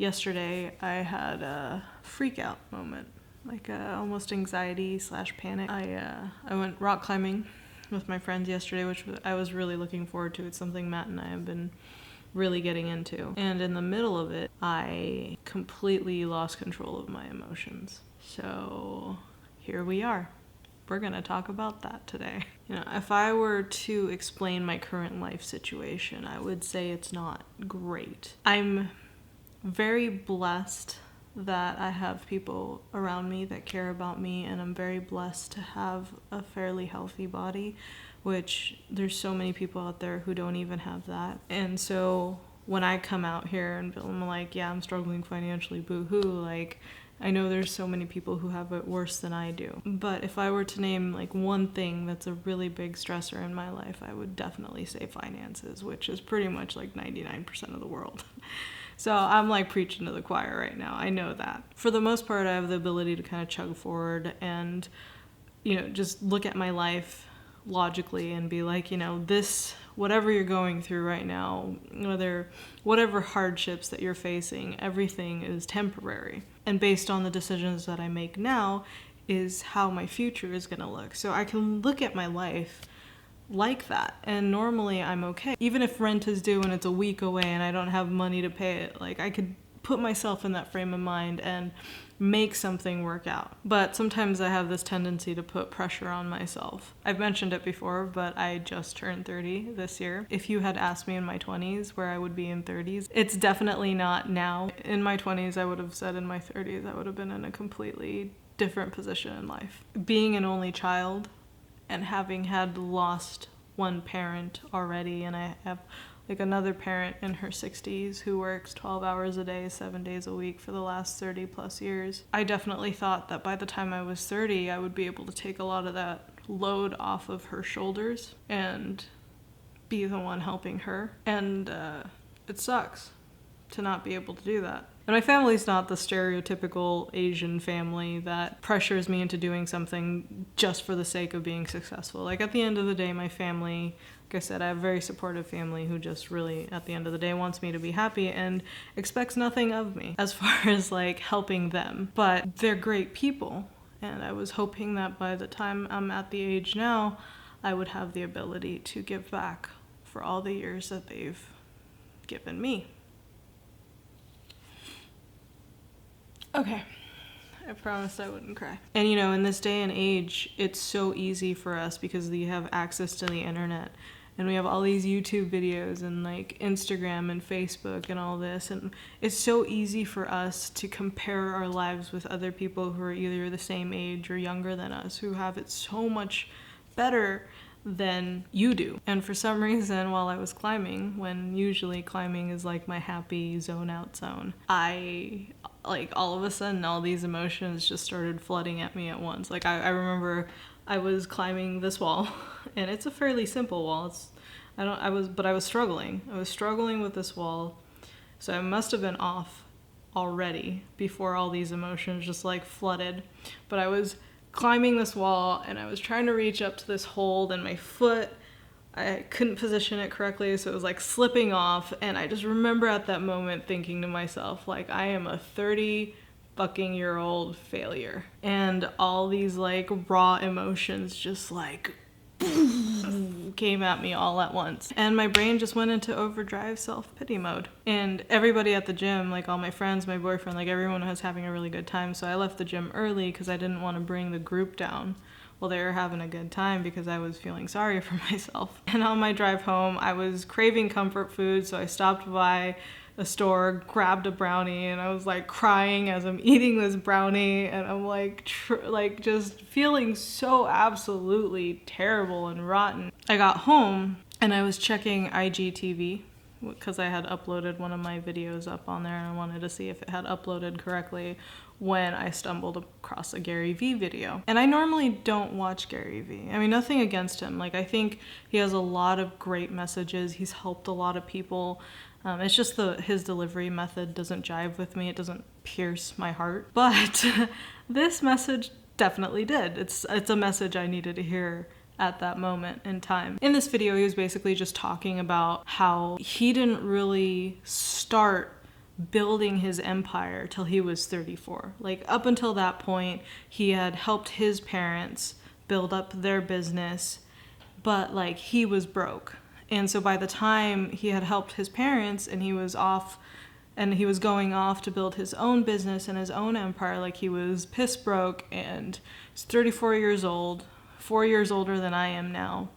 Yesterday I had a freak out moment, like almost anxiety / panic. I went rock climbing with my friends yesterday, which I was really looking forward to. It's something Matt and I have been really getting into. And in the middle of it, I completely lost control of my emotions. So here we are. We're gonna talk about that today. You know, if I were to explain my current life situation, I would say it's not great. I'm very blessed that I have people around me that care about me, and I'm very blessed to have a fairly healthy body, which there's so many people out there who don't even have that. And so when I come out here and I'm like, yeah, I'm struggling financially, boo-hoo, like, I know there's so many people who have it worse than I do. But if I were to name like one thing that's a really big stressor in my life, I would definitely say finances, which is pretty much like 99% of the world. So I'm like preaching to the choir right now. I know that. For the most part, I have the ability to kind of chug forward and, you know, just look at my life logically and be like, you know, this, whatever you're going through right now, whatever hardships that you're facing, everything is temporary. And based on the decisions that I make now is how my future is going to look. So I can look at my life like that, and normally I'm okay. Even if rent is due and it's a week away and I don't have money to pay it, like I could put myself in that frame of mind and make something work out. But sometimes I have this tendency to put pressure on myself. I've mentioned it before, but I just turned 30 this year. If you had asked me in my 20s where I would be in 30s, it's definitely not now. In my 20s, I would have said in my 30s, I would have been in a completely different position in life. Being an only child and having had lost one parent already, and I have like another parent in her 60s who works 12 hours a day, 7 days a week for the last 30 plus years. I definitely thought that by the time I was 30, I would be able to take a lot of that load off of her shoulders and be the one helping her. And it sucks to not be able to do that. And my family's not the stereotypical Asian family that pressures me into doing something just for the sake of being successful. Like at the end of the day, my family, like I said, I have a very supportive family who just really, at the end of the day, wants me to be happy and expects nothing of me as far as like helping them. But they're great people. And I was hoping that by the time I'm at the age now, I would have the ability to give back for all the years that they've given me. Okay, I promised I wouldn't cry. And you know, in this day and age, it's so easy for us because we have access to the internet and we have all these YouTube videos and like Instagram and Facebook and all this. And it's so easy for us to compare our lives with other people who are either the same age or younger than us, who have it so much better than you do. And for some reason, while I was climbing, when usually climbing is like my happy zone out zone, like all of a sudden all these emotions just started flooding at me at once. Like I remember I was climbing this wall and it's a fairly simple wall. I was struggling. I was struggling with this wall. So I must have been off already before all these emotions just like flooded. But I was climbing this wall and I was trying to reach up to this hold, and my foot, I couldn't position it correctly, so it was like slipping off. And I just remember at that moment thinking to myself, like, I am a 30-fucking-year-old failure. And all these like raw emotions just like came at me all at once. And my brain just went into overdrive self-pity mode. And everybody at the gym, like all my friends, my boyfriend, like everyone was having a really good time. So I left the gym early because I didn't want to bring the group down. Well, they were having a good time because I was feeling sorry for myself. And on my drive home, I was craving comfort food, so I stopped by a store, grabbed a brownie, and I was like crying as I'm eating this brownie, and I'm like just feeling so absolutely terrible and rotten. I got home and I was checking IGTV because I had uploaded one of my videos up on there and I wanted to see if it had uploaded correctly when I stumbled across a GaryVee video. And I normally don't watch GaryVee. I mean, nothing against him. Like, I think he has a lot of great messages. He's helped a lot of people. It's just his delivery method doesn't jive with me. It doesn't pierce my heart. But this message definitely did. It's a message I needed to hear at that moment in time. In this video, he was basically just talking about how he didn't really start building his empire till he was 34. Like, up until that point, he had helped his parents build up their business, but like, he was broke. And so by the time he had helped his parents and he was going off to build his own business and his own empire, like, he was piss broke, and he's 34 years old, 4 years older than I am now.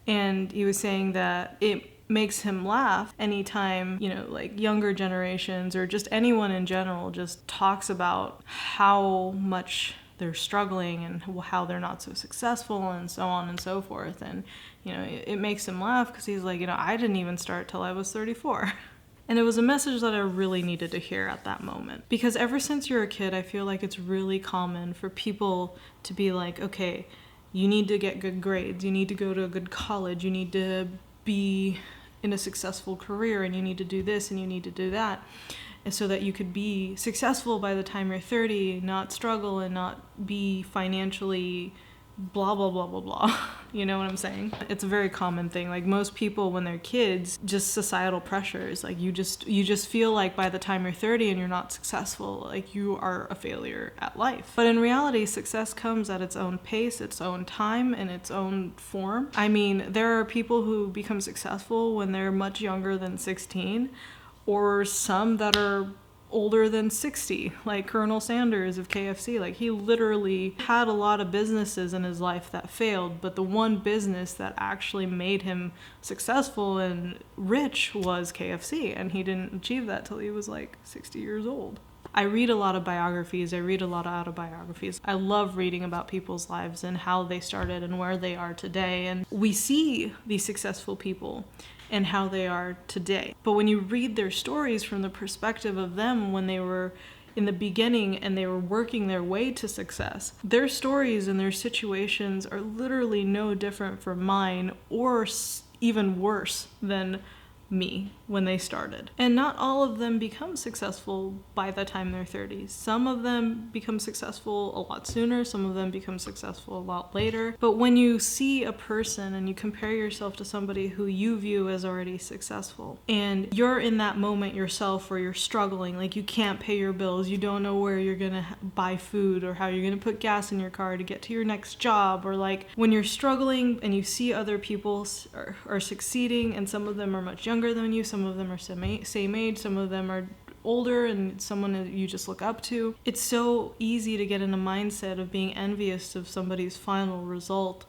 And he was saying that it makes him laugh anytime, like, younger generations or just anyone in general just talks about how much they're struggling and how they're not so successful and so on and so forth. And, it makes him laugh because he's like, I didn't even start till I was 34. And it was a message that I really needed to hear at that moment. Because ever since you're a kid, I feel like it's really common for people to be like, okay, you need to get good grades, you need to go to a good college, you need to be in a successful career, and you need to do this and you need to do that. And so that you could be successful by the time you're 30, not struggle and not be financially blah, blah, blah, blah, blah. You know what I'm saying? It's a very common thing. Like, most people when they're kids, just societal pressures, like, you just feel like by the time you're 30 and you're not successful, like, you are a failure at life. But in reality, success comes at its own pace, its own time, and its own form. I mean, there are people who become successful when they're much younger than 16, or some that are older than 60, like Colonel Sanders of KFC. Like, he literally had a lot of businesses in his life that failed, but the one business that actually made him successful and rich was KFC, and he didn't achieve that till he was like 60 years old. I read a lot of biographies, I read a lot of autobiographies. I love reading about people's lives and how they started and where they are today, and we see these successful people and how they are today. But when you read their stories from the perspective of them when they were in the beginning and they were working their way to success, their stories and their situations are literally no different from mine, or even worse than me when they started. And not all of them become successful by the time they're 30. Some of them become successful a lot sooner, some of them become successful a lot later. But when you see a person and you compare yourself to somebody who you view as already successful, and you're in that moment yourself where you're struggling, like, you can't pay your bills, you don't know where you're gonna buy food or how you're gonna put gas in your car to get to your next job, or like when you're struggling and you see other people are succeeding, and some of them are much younger than you, some of them are same age, some of them are older, and someone that you just look up to. It's so easy to get in a mindset of being envious of somebody's final result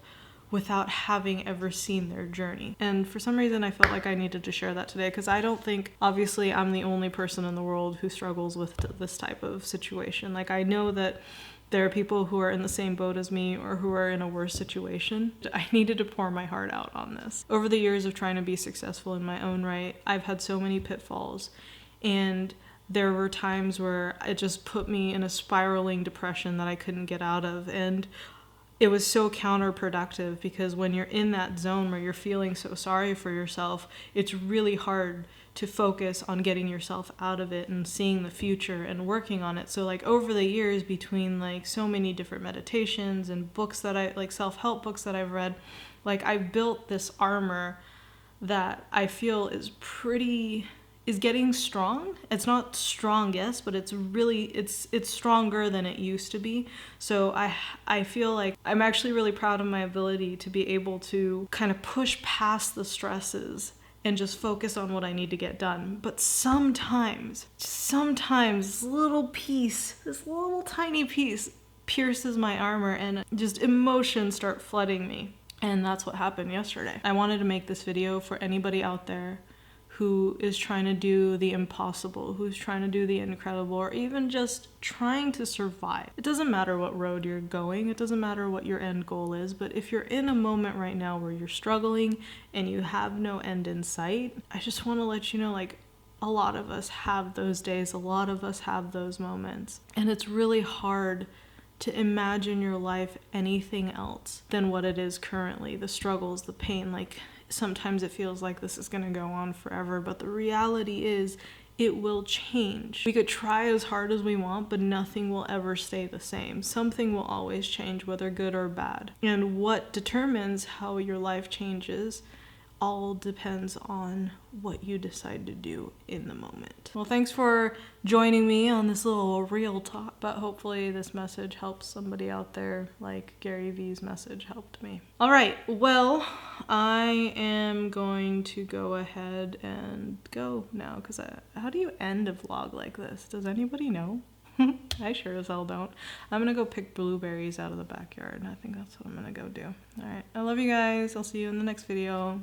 without having ever seen their journey. And for some reason, I felt like I needed to share that today, because I don't think, obviously, I'm the only person in the world who struggles with this type of situation. Like, I know that there are people who are in the same boat as me or who are in a worse situation. I needed to pour my heart out on this. Over the years of trying to be successful in my own right, I've had so many pitfalls, and there were times where it just put me in a spiraling depression that I couldn't get out of. And it was so counterproductive, because when you're in that zone where you're feeling so sorry for yourself, it's really hard to focus on getting yourself out of it and seeing the future and working on it. So like, over the years, between like so many different meditations and books that I like, self-help books that I've read, like, I've built this armor that I feel is getting strong. It's not strongest, but it's really, it's stronger than it used to be. So I feel like I'm actually really proud of my ability to be able to kind of push past the stresses and just focus on what I need to get done. But sometimes this little tiny piece pierces my armor, and just emotions start flooding me. And that's what happened yesterday. I wanted to make this video for anybody out there who is trying to do the impossible, who's trying to do the incredible, or even just trying to survive. It doesn't matter what road you're going, it doesn't matter what your end goal is, but if you're in a moment right now where you're struggling and you have no end in sight, I just want to let you know, like, a lot of us have those days, a lot of us have those moments, and it's really hard to imagine your life anything else than what it is currently, the struggles, the pain. Like, sometimes it feels like this is going to go on forever, but the reality is it will change. We could try as hard as we want, but nothing will ever stay the same. Something will always change, whether good or bad. And what determines how your life changes all depends on what you decide to do in the moment. Well, thanks for joining me on this little real talk, but hopefully this message helps somebody out there like GaryVee's message helped me. All right, well, I am going to go ahead and go now, because how do you end a vlog like this? Does anybody know? I sure as hell don't. I'm gonna go pick blueberries out of the backyard. I think that's what I'm gonna go do. All right, I love you guys. I'll see you in the next video.